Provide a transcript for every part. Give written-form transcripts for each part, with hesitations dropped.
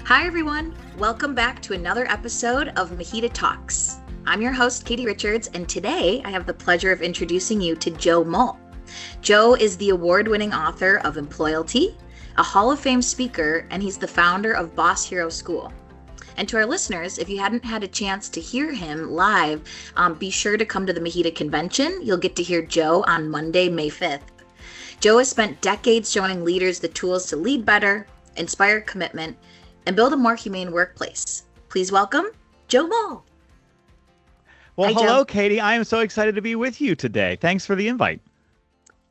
Hi, everyone. Welcome back to another episode of MHEDA Talks. I'm your host, Katie Richards, and today I have the pleasure of introducing you to Joe Mull. Joe is the award-winning author of Employalty, a Hall of Fame speaker, and he's the founder of Boss Hero School. And to our listeners, if you hadn't had a chance to hear him live, be sure to come to the MHEDA Convention. You'll get to hear Joe on Monday, May 5th. Joe has spent decades showing leaders the tools to lead better, inspire commitment, and build a more humane workplace. Please welcome Joe Mull. Well, Hi, hello, Joe. Katie. I am so excited to be with you today. Thanks for the invite.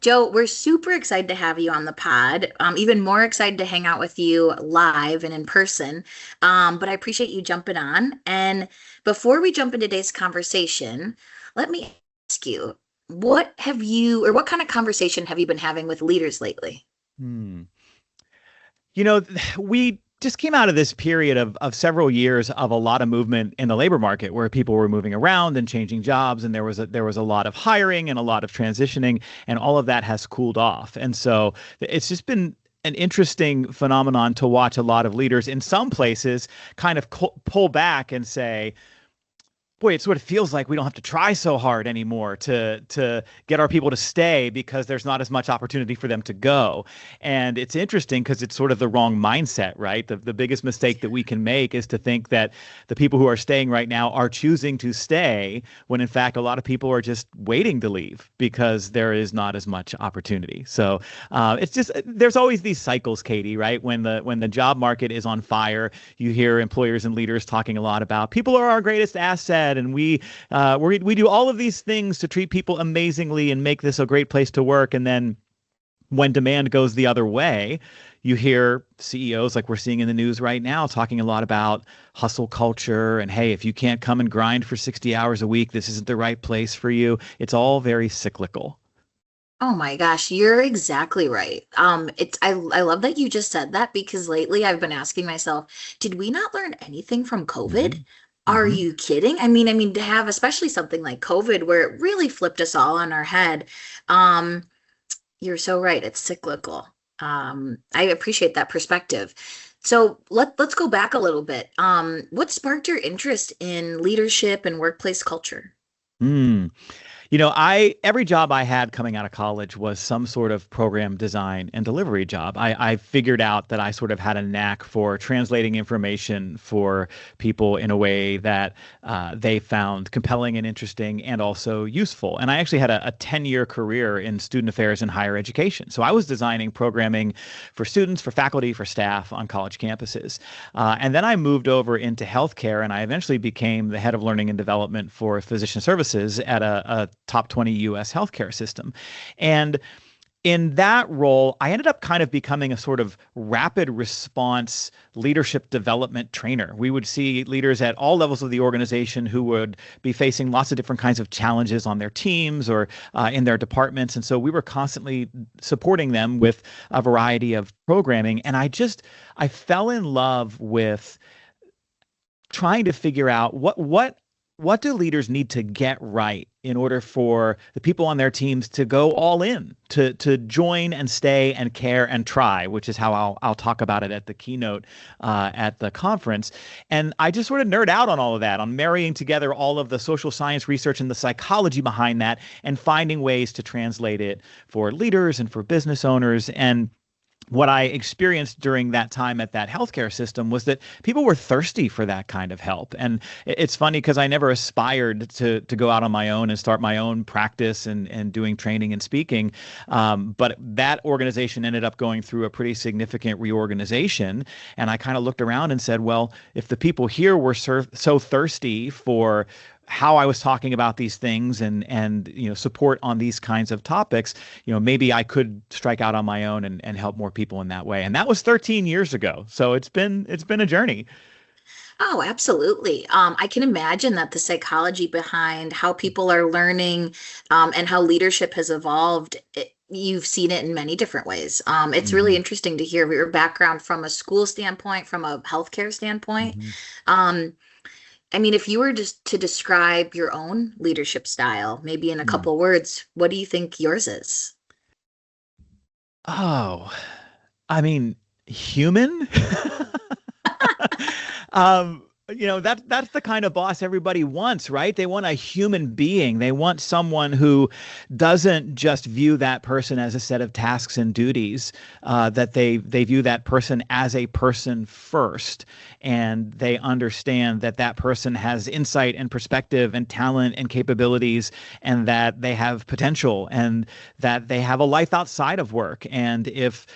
Joe, we're super excited to have you on the pod. Even more excited to hang out with you live and in person. But I appreciate you jumping on. And before we jump into today's conversation, let me ask you, what kind of conversation have you been having with leaders lately? We just came out of this period of several years of a lot of movement in the labor market where people were moving around and changing jobs, and there was a lot of hiring and a lot of transitioning, and all of that has cooled off. And so it's just been an interesting phenomenon to watch a lot of leaders in some places kind of pull back and say, boy, it sort of feels like we don't have to try so hard anymore to get our people to stay because there's not as much opportunity for them to go. And it's interesting because it's sort of the wrong mindset, right? The biggest mistake that we can make is to think that the people who are staying right now are choosing to stay when in fact a lot of people are just waiting to leave because there is not as much opportunity. So it's just there's always these cycles, Katie, right? When the job market is on fire, you hear employers and leaders talking a lot about people are our greatest asset. And we do all of these things to treat people amazingly and make this a great place to work. And then when demand goes the other way, you hear CEOs like we're seeing in the news right now talking a lot about hustle culture and, hey, if you can't come and grind for 60 hours a week, this isn't the right place for you. It's all very cyclical. Oh my gosh, you're exactly right. I love that you just said that because lately I've been asking myself, did we not learn anything from COVID? Mhm. Are Mhm. you kidding? I mean, to have especially something like COVID where it really flipped us all on our head. Um, you're so right. It's cyclical. I appreciate that perspective. So let's go back a little bit. What sparked your interest in leadership and workplace culture? Mm. Every job I had coming out of college was some sort of program design and delivery job. I figured out that I sort of had a knack for translating information for people in a way that they found compelling and interesting and also useful. And I actually had a 10-year career in student affairs and higher education. So I was designing programming for students, for faculty, for staff on college campuses. And then I moved over into healthcare, and I eventually became the head of learning and development for physician services at a top 20 US healthcare system. And in that role, I ended up kind of becoming a sort of rapid response leadership development trainer. We would see leaders at all levels of the organization who would be facing lots of different kinds of challenges on their teams or in their departments. And so we were constantly supporting them with a variety of programming. And I fell in love with trying to figure out what do leaders need to get right in order for the people on their teams to go all in, to join and stay and care and try, which is how I'll talk about it at the keynote at the conference. And I just sort of nerd out on all of that, on marrying together all of the social science research and the psychology behind that and finding ways to translate it for leaders and for business owners. And what I experienced during that time at that healthcare system was that people were thirsty for that kind of help. And it's funny because I never aspired to go out on my own and start my own practice and doing training and speaking. But that organization ended up going through a pretty significant reorganization. And I kind of looked around and said, well, if the people here were so thirsty for how I was talking about these things and support on these kinds of topics, maybe I could strike out on my own and help more people in that way. And that was 13 years ago. So it's been a journey. Oh, absolutely. I can imagine that the psychology behind how people are learning, and how leadership has evolved, you've seen it in many different ways. It's really Hmm. interesting to hear your background from a school standpoint, from a healthcare standpoint. Hmm. Um, I mean, if you were just to describe your own leadership style, maybe in a couple words, what do you think yours is? Oh, I mean, human? That's the kind of boss everybody wants, right? They want a human being. They want someone who doesn't just view that person as a set of tasks and duties, that they view that person as a person first, and they understand that that person has insight and perspective and talent and capabilities, and that they have potential, and that they have a life outside of work. And if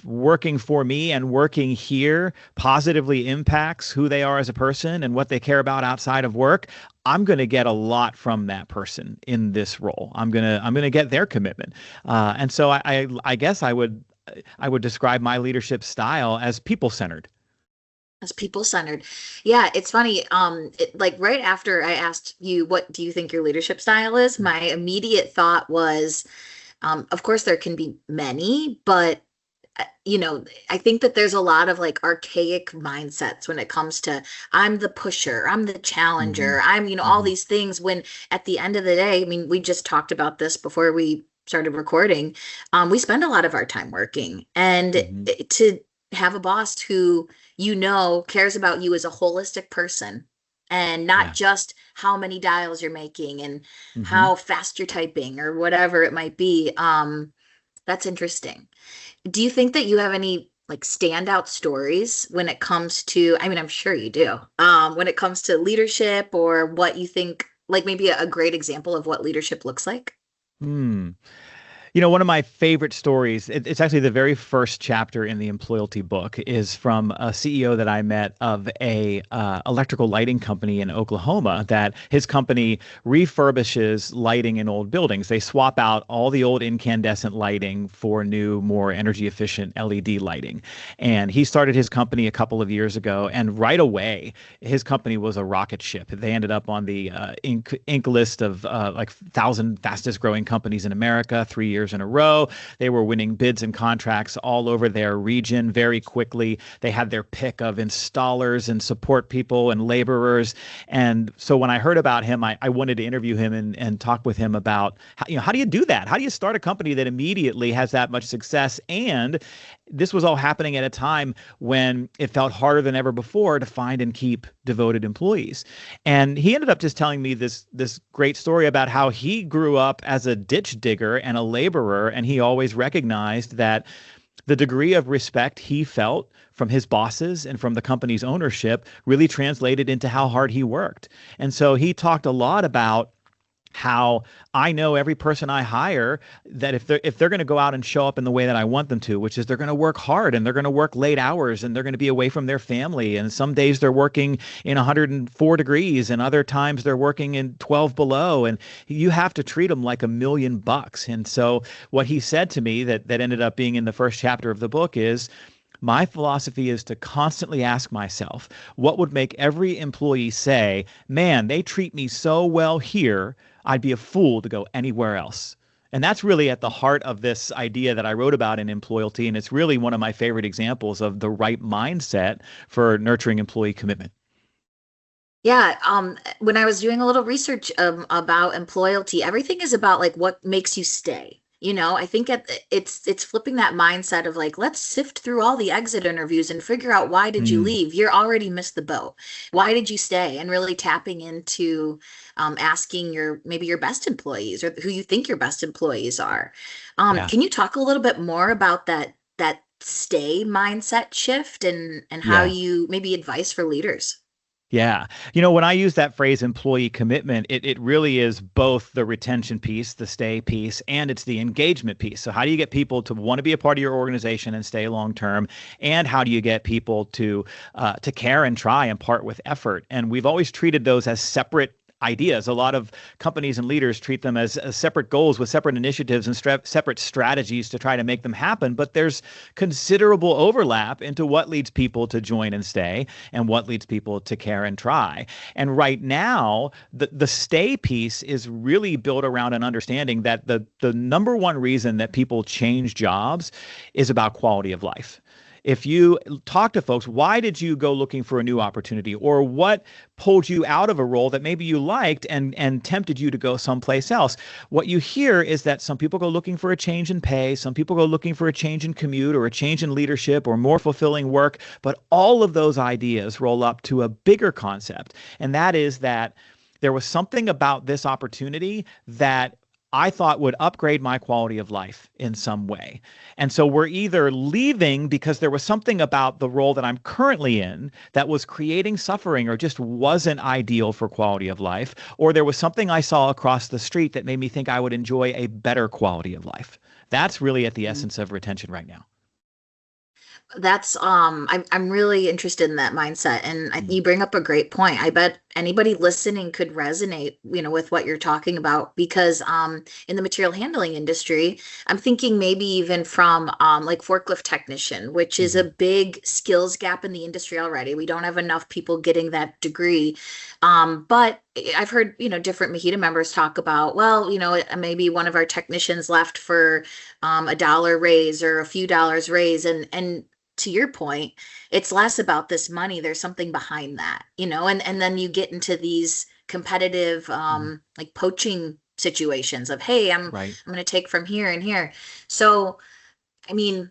working for me and working here positively impacts who they are as a person and what they care about outside of work, I'm going to get a lot from that person in this role. I'm going to get their commitment. And so I guess I would describe my leadership style as people-centered. As people-centered. Yeah, it's funny. Like right after I asked you, what do you think your leadership style is? My immediate thought was, of course, there can be many, but I think that there's a lot of like archaic mindsets when it comes to I'm the pusher, I'm the challenger, I'm, all these things, when at the end of the day, I mean, we just talked about this before we started recording. We spend a lot of our time working, and to have a boss who, cares about you as a holistic person and not just how many dials you're making and how fast you're typing or whatever it might be. That's interesting. Do you think that you have any like standout stories when it comes to, I mean, I'm sure you do, when it comes to leadership, or what you think, like maybe a great example of what leadership looks like? Hmm. One of my favorite stories, it's actually the very first chapter in the Employalty book, is from a CEO that I met of a electrical lighting company in Oklahoma, that his company refurbishes lighting in old buildings. They swap out all the old incandescent lighting for new, more energy efficient LED lighting. And he started his company a couple of years ago, and right away, his company was a rocket ship. They ended up on the Inc. list of like 1,000 fastest growing companies in America 3 years in a row. They were winning bids and contracts all over their region very quickly. They had their pick of installers and support people and laborers. And so when I heard about him, I wanted to interview him and talk with him about how do you do that? How do you start a company that immediately has that much success? And this was all happening at a time when it felt harder than ever before to find and keep devoted employees. And he ended up just telling me this great story about how he grew up as a ditch digger and a laborer, and he always recognized that the degree of respect he felt from his bosses and from the company's ownership really translated into how hard he worked. And so he talked a lot about how I know every person I hire, that if they're going to go out and show up in the way that I want them to, which is they're going to work hard and they're going to work late hours and they're going to be away from their family. And some days they're working in 104 degrees and other times they're working in 12 below. And you have to treat them like $1,000,000. And so what he said to me that ended up being in the first chapter of the book is, my philosophy is to constantly ask myself, what would make every employee say, man, they treat me so well here, I'd be a fool to go anywhere else. And that's really at the heart of this idea that I wrote about in Employalty. And it's really one of my favorite examples of the right mindset for nurturing employee commitment. Yeah, when I was doing a little research about Employalty, everything is about like what makes you stay. I think it's flipping that mindset of like, let's sift through all the exit interviews and figure out, why did you leave? You're already missed the boat. Why did you stay? And really tapping into asking maybe your best employees, or who you think your best employees are. Can you talk a little bit more about that stay mindset shift and how you, maybe advice for leaders? Yeah. When I use that phrase employee commitment, it really is both the retention piece, the stay piece, and it's the engagement piece. So how do you get people to want to be a part of your organization and stay long term? And how do you get people to care and try and part with effort? And we've always treated those as separate ideas. A lot of companies and leaders treat them as separate goals with separate initiatives and separate strategies to try to make them happen. But there's considerable overlap into what leads people to join and stay and what leads people to care and try. And right now, the stay piece is really built around an understanding that the number one reason that people change jobs is about quality of life. if you talk to folks, why did you go looking for a new opportunity, or what pulled you out of a role that maybe you liked and tempted you to go someplace else? What you hear is that some people go looking for a change in pay, some people go looking for a change in commute or a change in leadership or more fulfilling work, but all of those ideas roll up to a bigger concept, and that is that there was something about this opportunity that I thought would upgrade my quality of life in some way. And so we're either leaving because there was something about the role that I'm currently in that was creating suffering or just wasn't ideal for quality of life, or there was something I saw across the street that made me think I would enjoy a better quality of life. That's really at the essence of retention right now. That's I'm really interested in that mindset, and you bring up a great point. I bet anybody listening could resonate, with what you're talking about, because in the material handling industry, I'm thinking maybe even from like forklift technician, which is a big skills gap in the industry already. We don't have enough people getting that degree. But I've heard, different MHEDA members talk about, well, maybe one of our technicians left for $1 raise or a few dollars raise, and to your point, it's less about this money. There's something behind that, and then you get into these competitive, like poaching situations of, hey, I'm Right. going to take from here and here. So, I mean,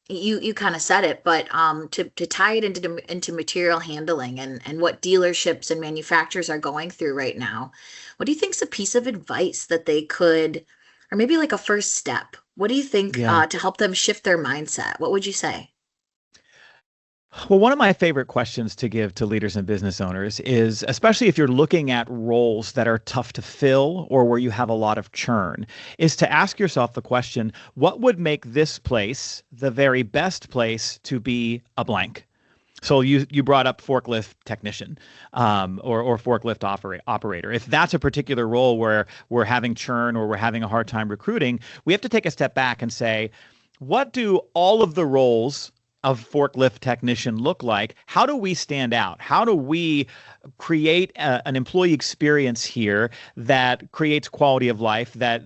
you kind of said it, but to tie it into material handling and what dealerships and manufacturers are going through right now, what do you think is a piece of advice that they could, or maybe like a first step? What do you think Yeah. to help them shift their mindset? What would you say? Well, one of my favorite questions to give to leaders and business owners is, especially if you're looking at roles that are tough to fill or where you have a lot of churn, is to ask yourself the question, what would make this place the very best place to be a blank? So you brought up forklift technician, or forklift operator. If that's a particular role where we're having churn or we're having a hard time recruiting, we have to take a step back and say, what do all of the roles of forklift technician look like? How do we stand out? How do we create an employee experience here that creates quality of life, that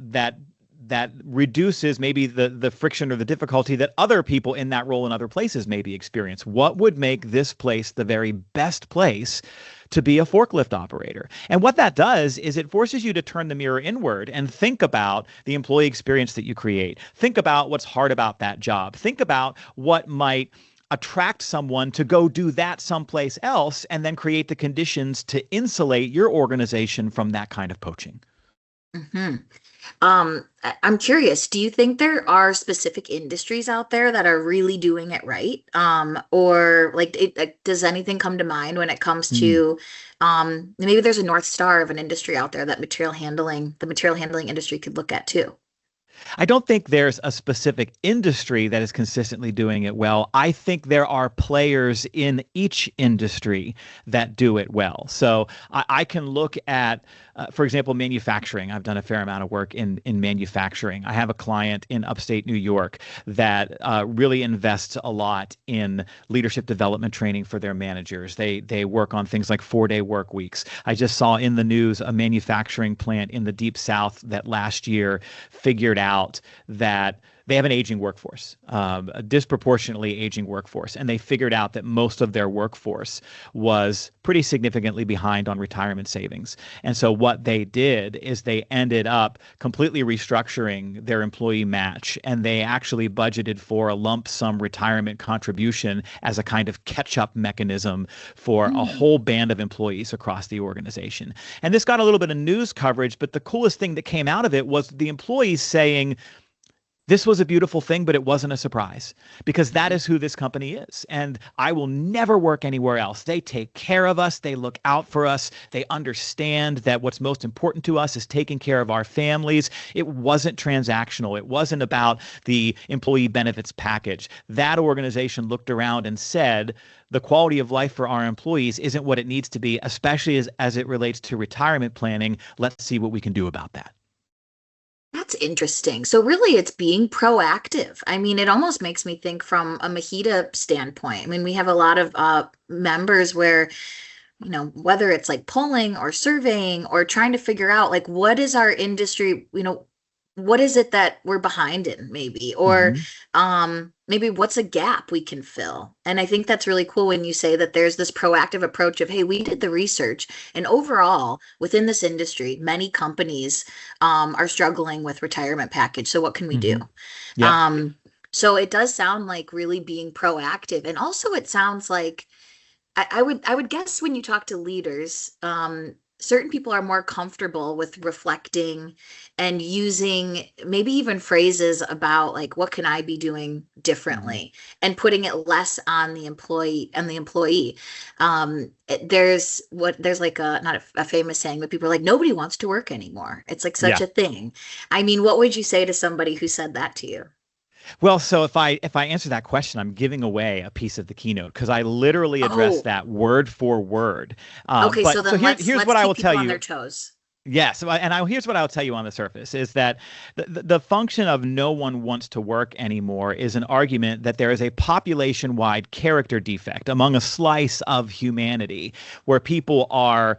reduces maybe the friction or the difficulty that other people in that role in other places maybe experience? What would make this place the very best place to be a forklift operator? And what that does is it forces you to turn the mirror inward and think about the employee experience that you create. Think about what's hard about that job. Think about what might attract someone to go do that someplace else, and then create the conditions to insulate your organization from that kind of poaching. hmm I'm curious, do you think there are specific industries out there that are really doing it right? Or like, does anything come to mind when it comes to, maybe there's a North Star of an industry out there that the material handling industry could look at too? I don't think there's a specific industry that is consistently doing it well. I think there are players in each industry that do it well. So I can look at, for example, manufacturing. I've done a fair amount of work in manufacturing. I have a client in upstate New York that really invests a lot in leadership development training for their managers. They work on things like 4-day work weeks. I just saw in the news a manufacturing plant in the Deep South that last year figured out that they have an aging workforce, a disproportionately aging workforce, and they figured out that most of their workforce was pretty significantly behind on retirement savings. And so what they did is they ended up completely restructuring their employee match, and they actually budgeted for a lump sum retirement contribution as a kind of catch-up mechanism for a whole band of employees across the organization. And this got a little bit of news coverage, but the coolest thing that came out of it was the employees saying, this was a beautiful thing, but it wasn't a surprise, because that is who this company is. And I will never work anywhere else. They take care of us. They look out for us. They understand that what's most important to us is taking care of our families. It wasn't transactional. It wasn't about the employee benefits package. That organization looked around and said, the quality of life for our employees isn't what it needs to be, especially as it relates to retirement planning. Let's see what we can do about that. That's interesting. So really it's being proactive. I mean, it almost makes me think from a MHEDA standpoint. I mean, we have a lot of members where, whether it's like polling or surveying or trying to figure out like what is our industry, what is it that we're behind in, maybe, or Hmm. maybe what's a gap we can fill. And I think that's really cool when you say that there's this proactive approach of, hey, we did the research, and overall within this industry many companies are struggling with retirement package, so what can we do? Hmm. Yep. um, so it does sound like really being proactive, and also it sounds like I would guess when you talk to leaders, certain people are more comfortable with reflecting and using maybe even phrases about like what can I be doing Hmm. differently, and putting it less on the employee. There's like a not a famous saying, but people are like nobody wants to work anymore. It's like such Yeah. a thing. I mean, what would you say to somebody who said that to you? Well, so if I answer that question, I'm giving away a piece of the keynote because I literally address Oh, that word for word. okay. So But so then here's let's what I keep will tell people on their you. toes. Yes, here's what I'll tell you on the surface is that the function of no one wants to work anymore is an argument that there is a population-wide character defect among a slice of humanity where people are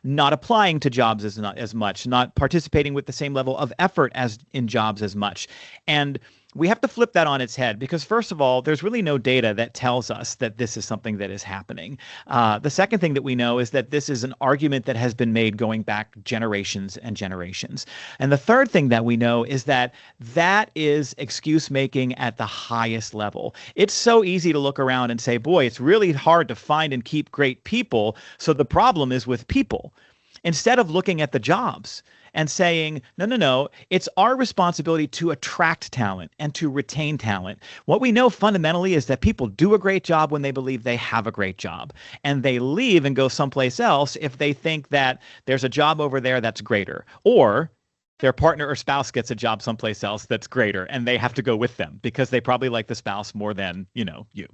not applying to jobs as much, not participating with the same level of effort as in jobs as much. And we have to flip that on its head because, first of all, there's really no data that tells us that this is something that is happening. The second thing that we know is that this is an argument that has been made going back generations and generations. And the third thing that we know is that that is excuse making at the highest level. It's so easy to look around and say, boy, it's really hard to find and keep great people. So the problem is with people instead of looking at the jobs and saying, no, no, no, it's our responsibility to attract talent and to retain talent. What we know fundamentally is that people do a great job when they believe they have a great job, and they leave and go someplace else if they think that there's a job over there that's greater, or their partner or spouse gets a job someplace else that's greater and they have to go with them because they probably like the spouse more than you. Yeah.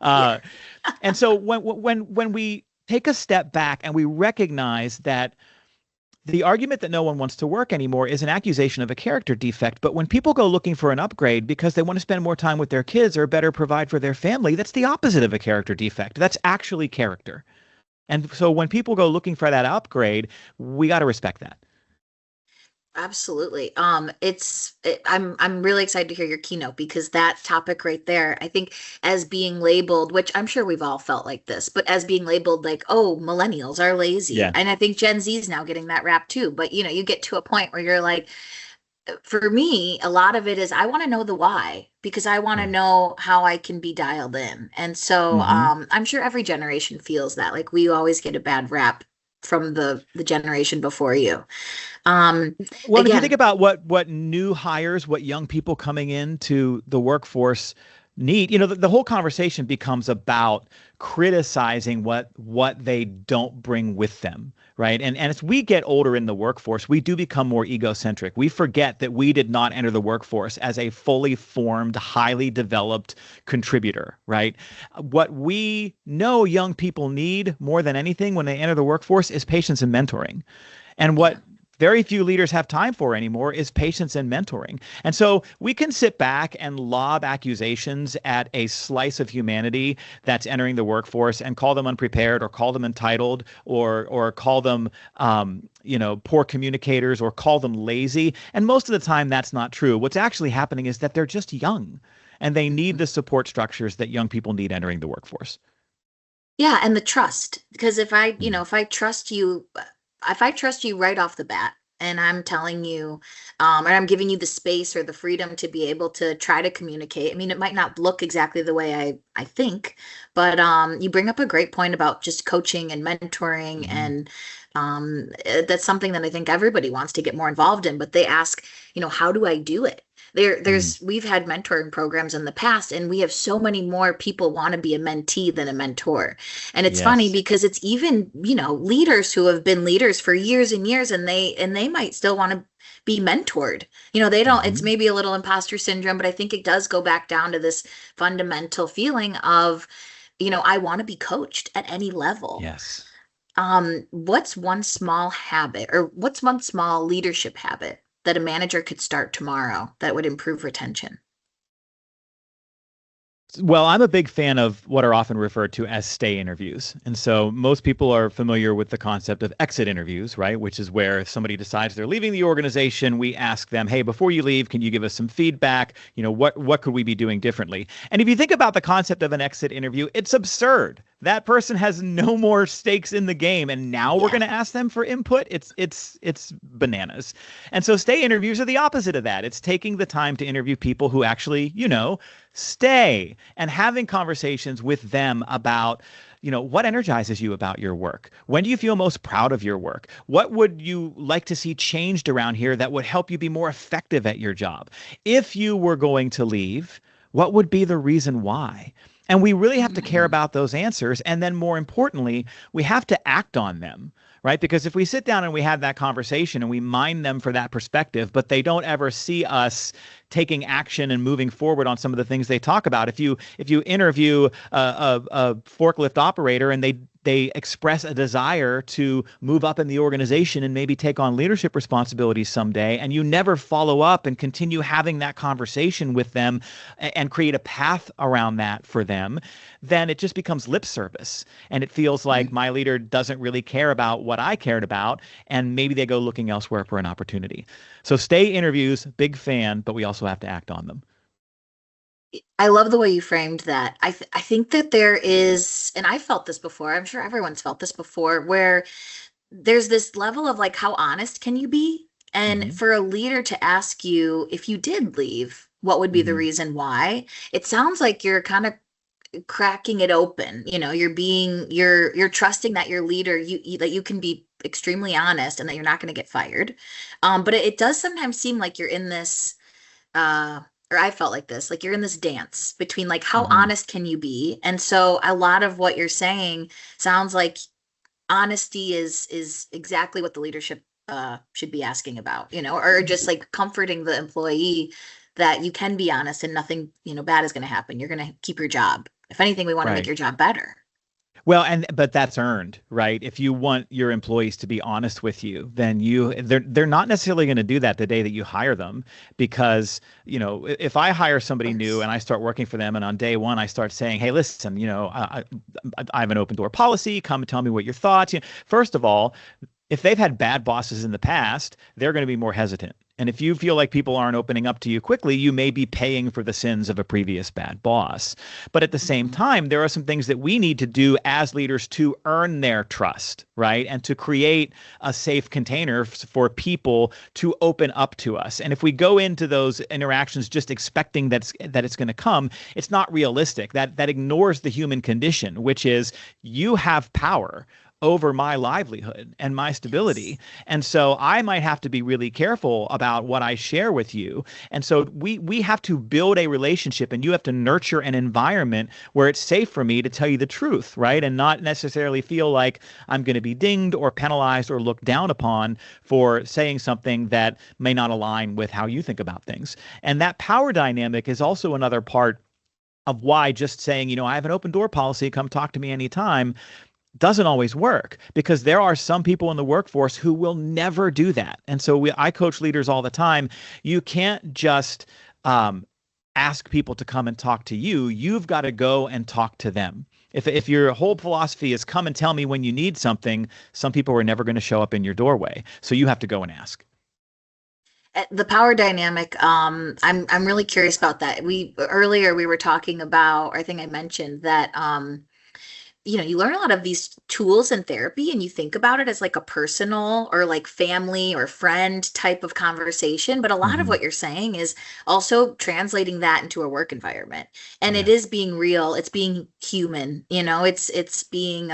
uh, and so when we take a step back and we recognize that the argument that no one wants to work anymore is an accusation of a character defect. But when people go looking for an upgrade because they want to spend more time with their kids or better provide for their family, that's the opposite of a character defect. That's actually character. And so when people go looking for that upgrade, we got to respect that. Absolutely. I'm really excited to hear your keynote because that topic right there, I think as being labeled, which I'm sure we've all felt like this, but as being labeled like, oh, millennials are lazy. Yeah. And I think Gen Z is now getting that rap too. But you get to a point where you're like, for me, a lot of it is I want to know the why because I want to Yeah. know how I can be dialed in. And so Hmm. I'm sure every generation feels that. Like we always get a bad rap from the generation before you. Um, Well, and if you think again, about what new hires, what young people coming into the workforce need, the whole conversation becomes about criticizing what they don't bring with them, right? And as we get older in the workforce, we do become more egocentric. We forget that we did not enter the workforce as a fully formed, highly developed contributor, right? What we know young people need more than anything when they enter the workforce is patience and mentoring. And yeah. what very few leaders have time for anymore is patience and mentoring. And so we can sit back and lob accusations at a slice of humanity that's entering the workforce and call them unprepared or call them entitled or call them poor communicators or call them lazy. And most of the time that's not true. What's actually happening is that they're just young and they need Mhm. the support structures that young people need entering the workforce. Yeah, and the trust. Because Mm. if I trust you right off the bat, and I'm telling you, and I'm giving you the space or the freedom to be able to try to communicate. I mean, it might not look exactly the way I think, but you bring up a great point about just coaching and mentoring, Mhm. and that's something that I think everybody wants to get more involved in. But they ask, how do I do it? Mm. We've had mentoring programs in the past, and we have so many more people want to be a mentee than a mentor. And it's funny Yes. because it's even, leaders who have been leaders for years and years, and they might still want to be mentored. They don't, it's Mhm. maybe a little imposter syndrome, but I think it does go back down to this fundamental feeling of, I want to be coached at any level. Yes. What's one small leadership habit that a manager could start tomorrow that would improve retention? Well, I'm a big fan of what are often referred to as stay interviews. And so most people are familiar with the concept of exit interviews, right? Which is where if somebody decides they're leaving the organization, we ask them, hey, before you leave, can you give us some feedback? What could we be doing differently? And if you think about the concept of an exit interview, it's absurd. That person has no more stakes in the game, and now we're going to ask them for input. It's bananas. And so stay interviews are the opposite of that. It's taking the time to interview people who actually, stay and having conversations with them about, what energizes you about your work? When do you feel most proud of your work? What would you like to see changed around here that would help you be more effective at your job? If you were going to leave, what would be the reason why? And we really have to care about those answers. And then more importantly, we have to act on them, right? Because if we sit down and we have that conversation and we mine them for that perspective, but they don't ever see us taking action and moving forward on some of the things they talk about. If you interview a forklift operator and they express a desire to move up in the organization and maybe take on leadership responsibilities someday, and you never follow up and continue having that conversation with them and create a path around that for them, then it just becomes lip service. And it feels like my leader doesn't really care about what I cared about, and maybe they go looking elsewhere for an opportunity. So stay interviews, big fan, but we also have to act on them. I love the way you framed that. I think that there is, and I felt this before, I'm sure everyone's felt this before, where there's this level of like, how honest can you be? And for a leader to ask you, if you did leave, what would be the reason why? It sounds like you're kind of cracking it open. You're trusting that your leader, that you can be extremely honest and that you're not going to get fired. But it does sometimes seem like you're in this, or I felt like this, like you're in this dance between like, how honest can you be? And so a lot of what you're saying sounds like honesty is exactly what the leadership should be asking about, or just like comforting the employee that you can be honest and nothing, bad is going to happen. You're going to keep your job. If anything, we want to make your job better. Well, but that's earned, right? If you want your employees to be honest with you, then they're not necessarily going to do that the day that you hire them, because, if I hire somebody new and I start working for them and on day one I start saying, hey, listen, I have an open door policy, come and tell me what your thoughts. First of all, if they've had bad bosses in the past, they're going to be more hesitant. And if you feel like people aren't opening up to you quickly, you may be paying for the sins of a previous bad boss. But at the same time, there are some things that we need to do as leaders to earn their trust, right? And to create a safe container for people to open up to us. And if we go into those interactions just expecting that it's going to come, it's not realistic. That ignores the human condition, which is you have power over my livelihood and my stability. And so I might have to be really careful about what I share with you. And so we have to build a relationship, and you have to nurture an environment where it's safe for me to tell you the truth, right? And not necessarily feel like I'm going to be dinged or penalized or looked down upon for saying something that may not align with how you think about things. And that power dynamic is also another part of why just saying, I have an open door policy, come talk to me anytime, doesn't always work, because there are some people in the workforce who will never do that. And so I coach leaders all the time. You can't just ask people to come and talk to you. You've got to go and talk to them. If your whole philosophy is come and tell me when you need something, some people are never going to show up in your doorway. So you have to go and ask. The power dynamic, I'm really curious about that. Earlier we were talking about, or I think I mentioned that you learn a lot of these tools in therapy, and you think about it as like a personal or like family or friend type of conversation. But a lot of what you're saying is also translating that into a work environment. And it is being real. It's being human, it's being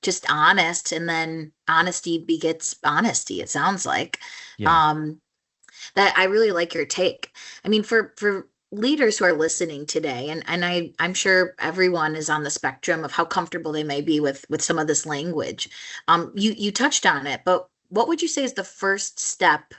just honest. And then honesty begets honesty, it sounds like. That I really like your take. I mean, for leaders who are listening today, and I'm sure everyone is on the spectrum of how comfortable they may be with some of this language. You touched on it, but what would you say is the first step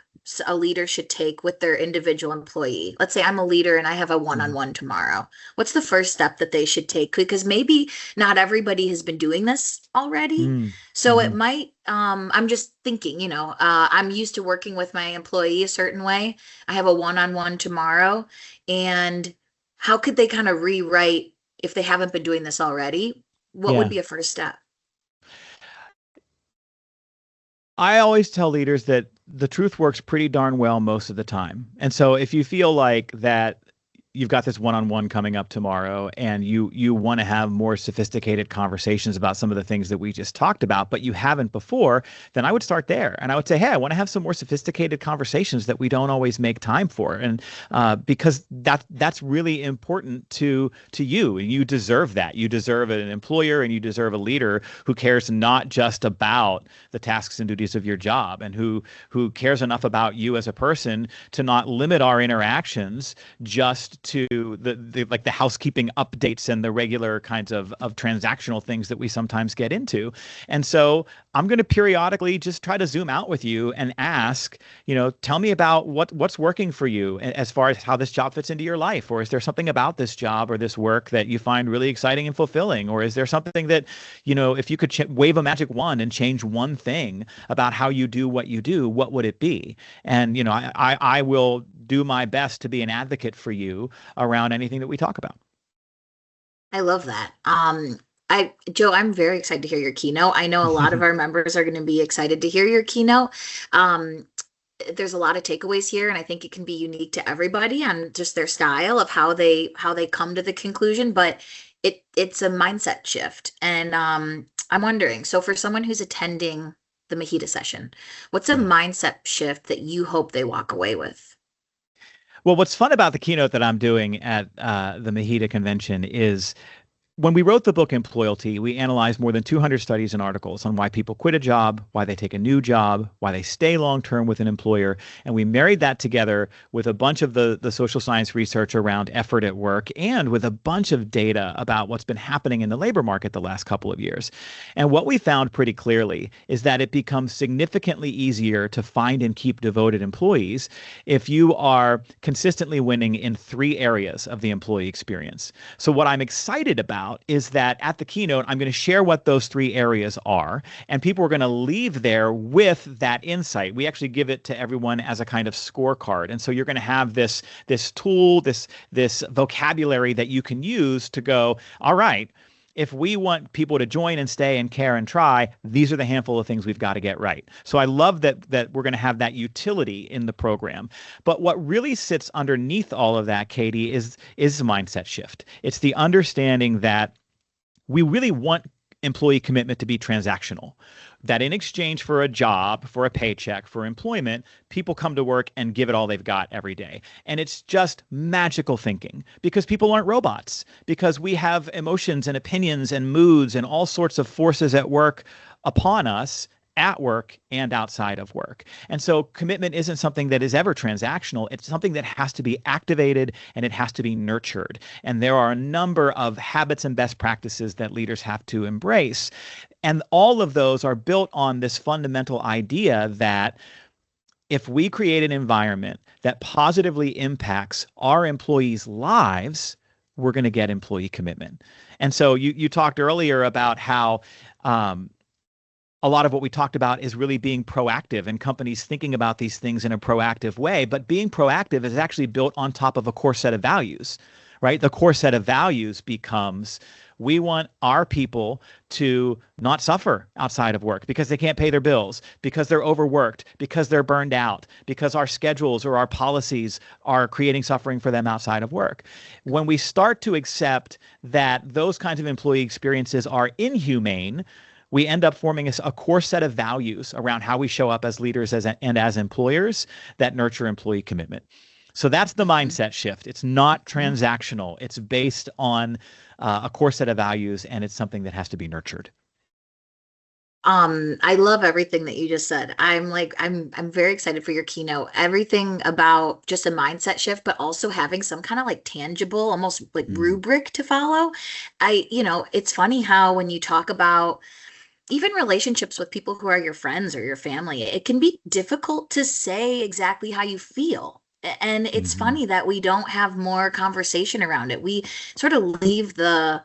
a leader should take with their individual employee? Let's say I'm a leader and I have a one-on-one tomorrow. What's the first step that they should take? Because maybe not everybody has been doing this already. So it might, I'm just thinking, I'm used to working with my employee a certain way. I have a one-on-one tomorrow, and how could they kind of rewrite if they haven't been doing this already? What would Yeah. be a first step? I always tell leaders that the truth works pretty darn well most of the time. And so if you feel like that you've got this one-on-one coming up tomorrow and you want to have more sophisticated conversations about some of the things that we just talked about, but you haven't before, then I would start there. And I would say, hey, I want to have some more sophisticated conversations that we don't always make time for. And because that's really important to you, and you deserve that. You deserve an employer and you deserve a leader who cares not just about the tasks and duties of your job, and who cares enough about you as a person to not limit our interactions just to the housekeeping updates and the regular kinds of transactional things that we sometimes get into. And so I'm going to periodically just try to zoom out with you and ask, tell me about what's working for you as far as how this job fits into your life. Or is there something about this job or this work that you find really exciting and fulfilling? Or is there something that, if you could wave a magic wand and change one thing about how you do what you do, what would it be? And, I will do my best to be an advocate for you around anything that we talk about. I love that. Joe, I'm very excited to hear your keynote. I know a lot of our members are going to be excited to hear your keynote. There's a lot of takeaways here, and I think it can be unique to everybody on just their style of how they come to the conclusion, but it's a mindset shift. And I'm wondering, so for someone who's attending the MHEDA session, what's a mindset shift that you hope they walk away with? Well, what's fun about the keynote that I'm doing at the MHEDA Convention is when we wrote the book Employalty, we analyzed more than 200 studies and articles on why people quit a job, why they take a new job, why they stay long-term with an employer. And we married that together with a bunch of the social science research around effort at work and with a bunch of data about what's been happening in the labor market the last couple of years. And what we found pretty clearly is that it becomes significantly easier to find and keep devoted employees if you are consistently winning in 3 areas of the employee experience. So what I'm excited about is that at the keynote, I'm going to share what those 3 areas are, and people are going to leave there with that insight. We actually give it to everyone as a kind of scorecard. And so you're going to have this tool, this vocabulary that you can use to go, all right, if we want people to join and stay and care and try, these are the handful of things we've got to get right. So I love that we're going to have that utility in the program. But what really sits underneath all of that, Katie, is a mindset shift. It's the understanding that we really want employee commitment to be transactional. That in exchange for a job, for a paycheck, for employment, people come to work and give it all they've got every day. And it's just magical thinking because people aren't robots, because we have emotions and opinions and moods and all sorts of forces at work upon us at work and outside of work. And so commitment isn't something that is ever transactional. It's something that has to be activated and it has to be nurtured. And there are a number of habits and best practices that leaders have to embrace. And all of those are built on this fundamental idea that if we create an environment that positively impacts our employees' lives, we're going to get employee commitment. And so you talked earlier about how a lot of what we talked about is really being proactive and companies thinking about these things in a proactive way. But being proactive is actually built on top of a core set of values, right? The core set of values becomes we want our people to not suffer outside of work because they can't pay their bills, because they're overworked, because they're burned out, because our schedules or our policies are creating suffering for them outside of work. When we start to accept that those kinds of employee experiences are inhumane, we end up forming a core set of values around how we show up as leaders and as employers that nurture employee commitment. So that's the mindset shift. It's not transactional. It's based on a core set of values, and it's something that has to be nurtured. I love everything that you just said. I'm very excited for your keynote. Everything about just a mindset shift, but also having some kind of like tangible, almost like rubric to follow. It's funny how when you talk about even relationships with people who are your friends or your family, it can be difficult to say exactly how you feel. And it's funny that we don't have more conversation around it. We sort of leave the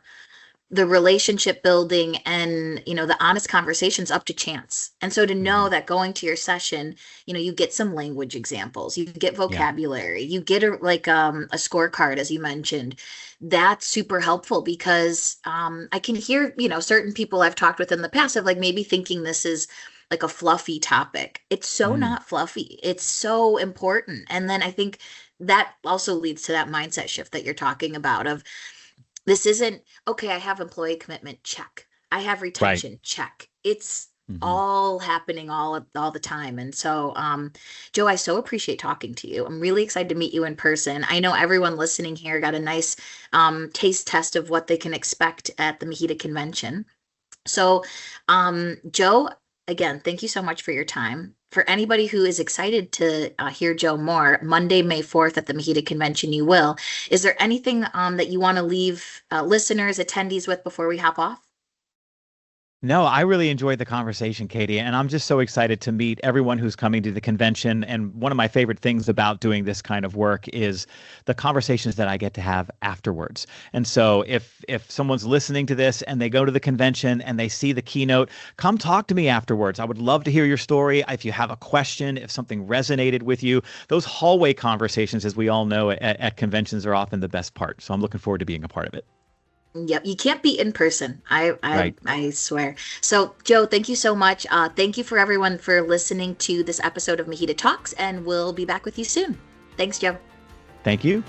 the relationship building and, the honest conversations up to chance. And so to know that going to your session, you get some language examples, you get vocabulary, you get a scorecard, as you mentioned. That's super helpful because I can hear, certain people I've talked with in the past of like maybe thinking this is like a fluffy topic. It's so not fluffy. It's so important. And then I think that also leads to that mindset shift that you're talking about of, this isn't, okay, I have employee commitment, check. I have retention, check. It's all happening all the time. And so, Joe, I so appreciate talking to you. I'm really excited to meet you in person. I know everyone listening here got a nice taste test of what they can expect at the MHEDA Convention. So, Joe, again, thank you so much for your time. For anybody who is excited to hear Joe more, Monday, May 4th at the MHEDA Convention, you will. Is there anything that you want to leave listeners, attendees with before we hop off? No, I really enjoyed the conversation, Katie, and I'm just so excited to meet everyone who's coming to the convention. And one of my favorite things about doing this kind of work is the conversations that I get to have afterwards. And so if someone's listening to this and they go to the convention and they see the keynote, come talk to me afterwards. I would love to hear your story. If you have a question, if something resonated with you, those hallway conversations, as we all know, at conventions are often the best part. So I'm looking forward to being a part of it. Yep, you can't be in person. I swear. So, Joe, thank you so much. Thank you for everyone for listening to this episode of MHEDA Talks, and we'll be back with you soon. Thanks, Joe. Thank you.